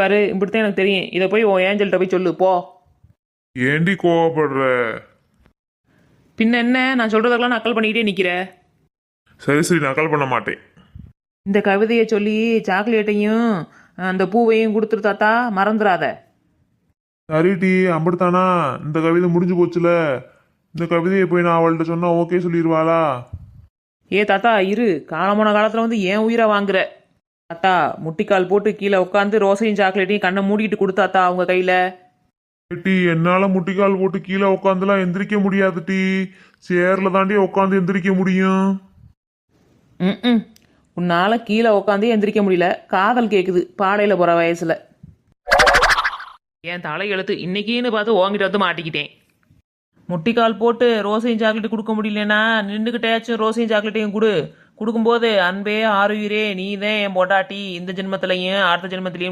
வாரு இப்படித்தான் எனக்கு தெரியும். இதை போய் உன் ஏஞ்சல்கிட்ட போய் சொல்லு போ. ஏண்டி கோவப்படுற? பின்ன என்ன, நான் சொல்றதெல்லாம் நக்கல் பண்ணிக்கிட்டே நிக்கிற. சரி சரி, நக்கல் பண்ண மாட்டேன். இந்த கவிதையை சொல்லி சாக்லேட்டையும் அந்த பூவையும் கொடுத்துரு தாத்தா, மறந்துடாத. சரிடி, அப்படித்தானா? இந்த கவிதை முடிஞ்சு போச்சுல. இந்த கவிதையை போய் நான் அவள்கிட்ட சொன்னா ஓகே சொல்லிடுவாளா? ஏ தாத்தா இரு, காலமான காலத்தில் வந்து ஏன் உயிரை வாங்குற. தாத்தா முட்டிக்கால் போட்டு கீழே உட்காந்து ரோசையும் சாக்லேட்டையும் கண்ணை மூடிட்டு கொடுத்தாத்தா அவங்க கையில். டி, என்னால முட்டிக்கால் போட்டு கீழே உட்காந்துலாம் எந்திரிக்க முடியாது டி. சேர்ல தாண்டி உட்காந்து எந்திரிக்க முடியும். ம் உன்னால கீழே உட்காந்து எந்திரிக்க முடியல, காதல் கேட்குது பாடையில் போகிற வயசில். என் தலை எழுத்து இன்னைக்குன்னு பார்த்து ஓங்கிட்ட வந்து மாட்டிக்கிட்டேன். முட்டிக்கால் போட்டு ரோசையும் சாக்லேட்டு கொடுக்க முடியலன்னா நின்றுக்கிட்டேச்சும் ரோசையும் சாக்லேட்டையும் கொடுக்கும்போது அன்பே ஆறுயிரே நீ தான் என் பொண்டாட்டி இந்த ஜென்மத்திலையும் அடுத்த ஜென்மத்திலையும்